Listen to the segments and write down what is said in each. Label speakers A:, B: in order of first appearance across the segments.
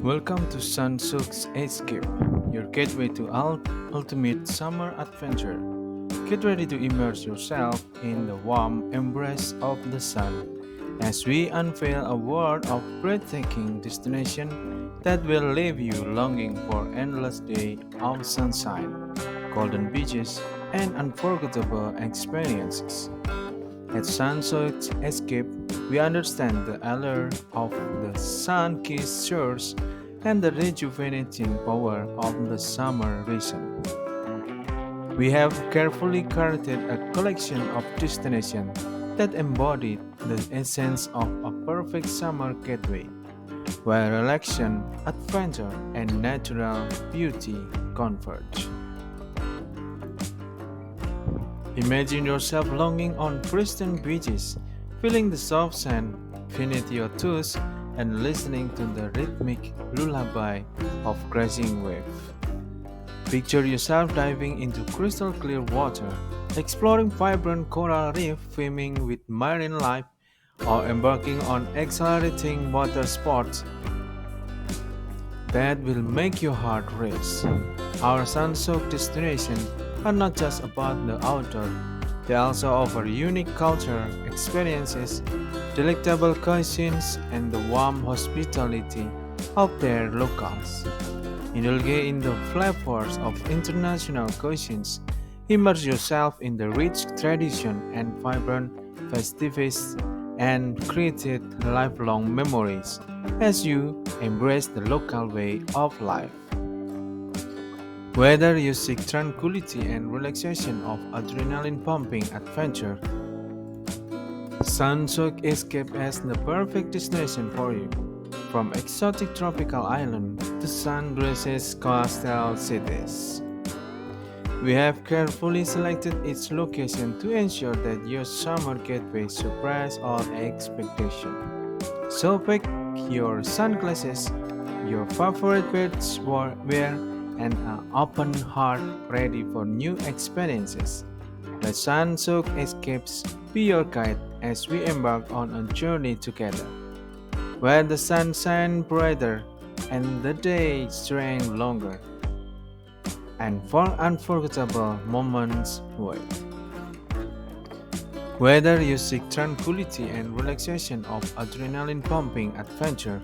A: Welcome to Sunsook's Escape, your gateway to ultimate summer adventure. Get ready to immerse yourself in the warm embrace of the sun as we unveil a world of breathtaking destination that will leave you longing for endless day of sunshine, golden beaches, and unforgettable experiences. At Sunset Escape, we understand the allure of the sun-kissed shores and the rejuvenating power of the summer reason. We have carefully curated a collection of destinations that embody the essence of a perfect summer getaway, where relaxation, adventure, and natural beauty converge. Imagine yourself longing on pristine beaches, feeling the soft sand beneath your toes and listening to the rhythmic lullaby of crashing waves. Picture yourself diving into crystal clear water, exploring vibrant coral reef swimming with marine life, or embarking on exhilarating water sports that will make your heart race. Our sun-soaked destinations are not just about the outdoor, they also offer unique culture, experiences, delectable cuisines, and the warm hospitality of their locals. Indulge in the flavors of international cuisines, immerse yourself in the rich tradition and vibrant festivities, and create lifelong memories as you embrace the local way of life. Whether you seek tranquility and relaxation of adrenaline pumping adventure, Sunsoak Escape is the perfect destination for you. From exotic tropical islands to sun-drenched coastal cities, we have carefully selected each location to ensure that your summer getaway surpasses all expectation. So pack your sunglasses, your favorite wear, and an open heart ready for new experiences. Let Sunsoak Escapes be your guide as we embark on a journey together, where the sun shines brighter and the day strains longer, and for unforgettable moments wait. Whether you seek tranquility and relaxation of adrenaline pumping adventure,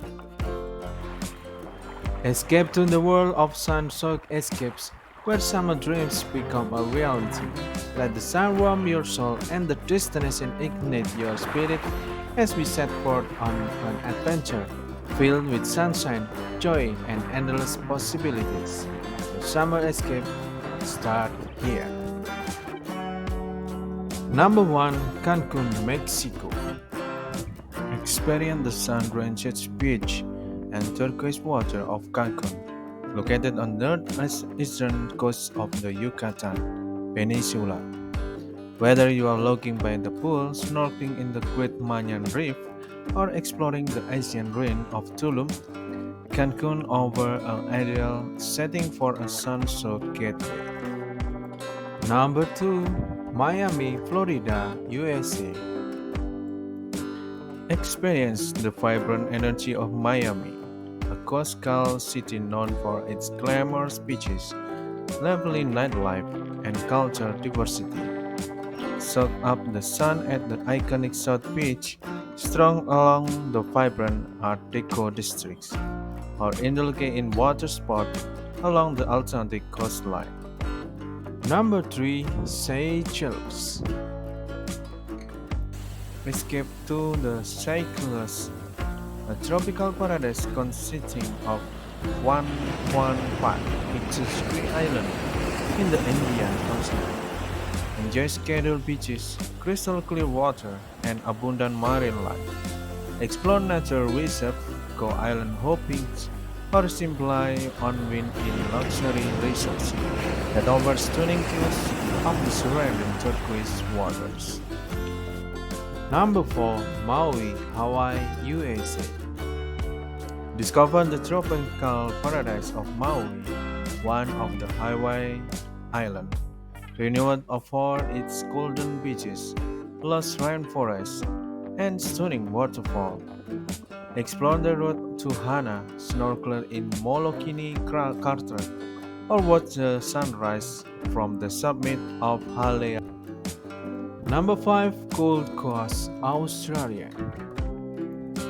A: escape to the world of sun-soaked escapes where summer dreams become a reality. Let the sun warm your soul and the destination ignite your spirit as we set forth on an adventure filled with sunshine, joy, and endless possibilities. The summer escape start here. Number 1, Cancun, Mexico. Experience the sun-drenched beach and turquoise water of Cancun, located on the northeastern coast of the Yucatan Peninsula. Whether you are lounging by the pool, snorkeling in the Great Mayan Reef, or exploring the Asian ruin of Tulum, Cancun offers an ideal setting for a sun-soaked getaway. Number 2, Miami, Florida, USA. Experience the vibrant energy of Miami, a coastal city known for its glamorous beaches, lively nightlife, and cultural diversity. Soak up the sun at the iconic South Beach, strong along the vibrant Art Deco districts, or indulge in water sports along the Atlantic coastline. Number 3, Seychelles. Escape to the Seychelles, a tropical paradise consisting of 115 picturesque islands in the Indian Ocean. Enjoy scheduled beaches, crystal clear water, and abundant marine life. Explore nature reserve, go island hopping, or simply unwind in luxury resorts that offer stunning views of the surrounding turquoise waters. Number 4, Maui, Hawaii, USA. Discover the tropical paradise of Maui, one of the Hawaii Islands, renowned for its golden beaches, lush rainforests, and stunning waterfalls. Explore the route to Hana, snorkel in Molokini Crater, or watch the sunrise from the summit of Halea. Number 5, Gold Coast, Australia.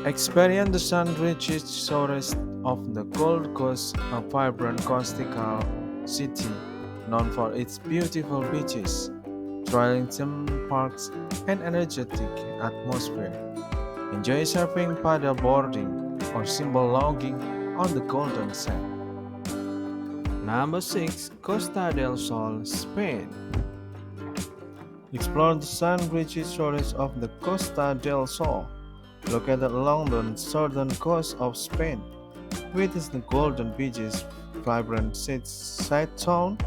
A: Experience the sun-rich shores of the Gold Coast, a vibrant coastal city known for its beautiful beaches, thrilling theme parks, and energetic atmosphere. Enjoy surfing, paddle boarding, or simple logging on the Golden Sand. Number 6, Costa del Sol, Spain. Explore the sun-rich shores of the Costa del Sol, located along the southern coast of Spain. Witness the golden beaches, vibrant side town,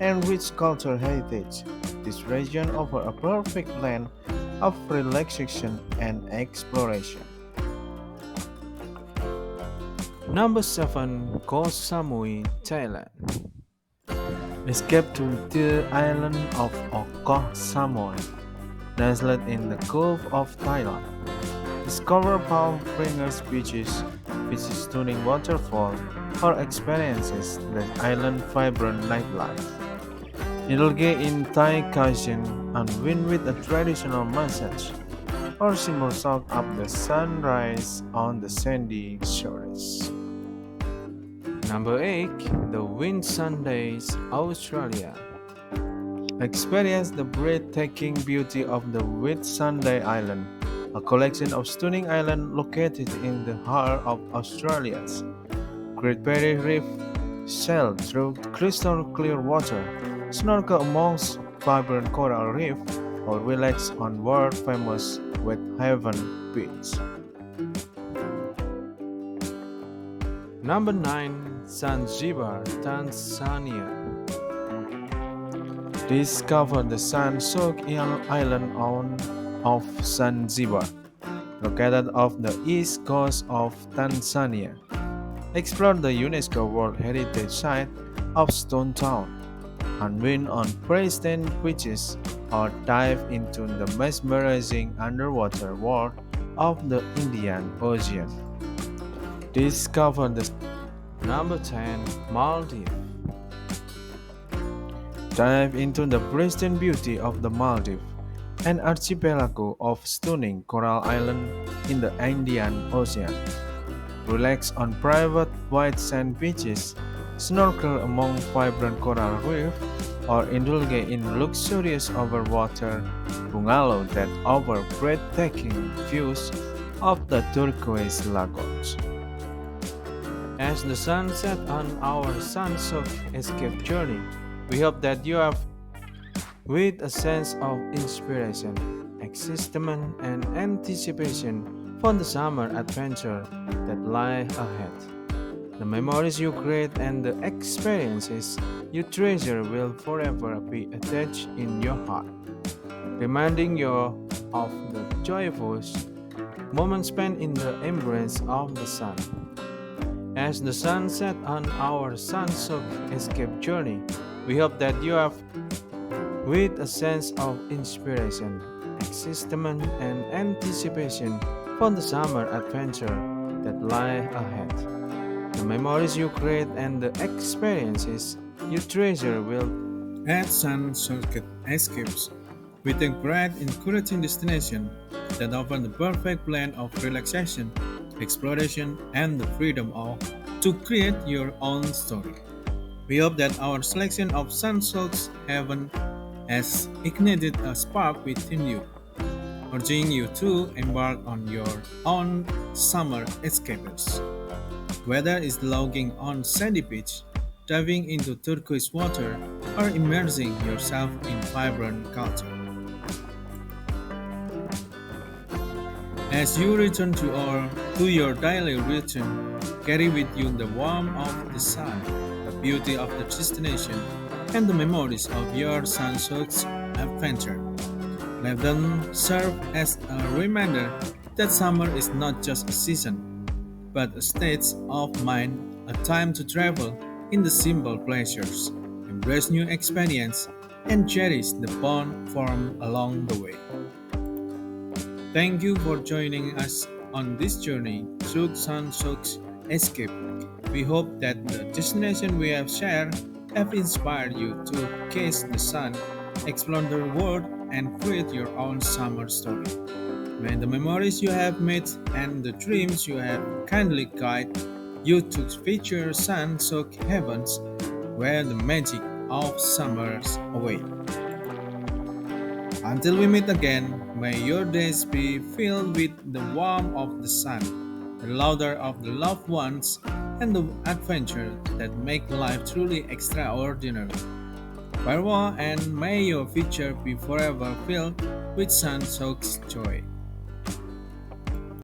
A: and rich cultural heritage. This region offers a perfect blend of relaxation and exploration. Number 7, Koh Samui, Thailand. Escape to the island of Koh Samui, nestled in the Gulf of Thailand. Discover palm fringers beaches, visit stunning waterfall, or experiences the island vibrant nightlife. Indulge in Thai cuisine, unwind with a traditional massage, or simply soak up the sunrise on the sandy shores. Number 8, the Whitsundays, Australia. Experience the breathtaking beauty of the Whitsunday Island, a collection of stunning islands located in the heart of Australia's Great Barrier Reef. Sail through crystal clear water, snorkel amongst vibrant coral reef, or relax on world famous Wet Haven Beach. Number 9, Zanzibar, Tanzania. Discover the sun-soaked island of Zanzibar, located off the east coast of Tanzania. Explore the UNESCO World Heritage Site of Stone Town, unwind on pristine beaches, or dive into the mesmerizing underwater world of the Indian Ocean. Discover the Number 10, Maldives. Dive into the pristine beauty of the Maldives, an archipelago of stunning coral islands in the Indian Ocean. Relax on private white sand beaches, snorkel among vibrant coral reef, or indulge in luxurious overwater bungalow that offer breathtaking views of the turquoise lagoons. As the sun sets on our sun-soaked escape journey, we hope that you have with a sense of inspiration, excitement, and anticipation for the summer adventure that lie ahead. The memories you create and the experiences you treasure will forever be attached in your heart, reminding you of the joyful moments spent in the embrace of the sun. As the sun sets on our sun-soaked escape journey, we hope that you have with a sense of inspiration, excitement, and anticipation for the summer adventure that lie ahead. The memories you create and the experiences you treasure will add sun-soaked escapes with a great encouraging destination that offer the perfect blend of relaxation, exploration, and the freedom to create your own story. We hope that our selection of sun-soaked heaven has ignited a spark within you, urging you to embark on your own summer escapes. Whether it's logging on sandy beach, diving into turquoise water, or immersing yourself in vibrant culture. As you return to your daily routine, carry with you the warmth of the sun, the beauty of the destination, and the memories of your sun-soaked adventure. Let them serve as a reminder that summer is not just a season, but a state of mind, a time to travel in the simple pleasures, embrace new experience, and cherish the bond formed along the way. Thank you for joining us on this journey through sun-soaked escape. We hope that the destination we have shared have inspired you to kiss the sun, explore the world, and create your own summer story. May the memories you have made and the dreams you have kindly guide you to future sun-soaked heavens where the magic of summers await. Until we meet again, may your days be filled with the warmth of the sun, the laughter of the loved ones, and the adventure that make life truly extraordinary. Farewell, and may your future be forever filled with sun-soaked joy.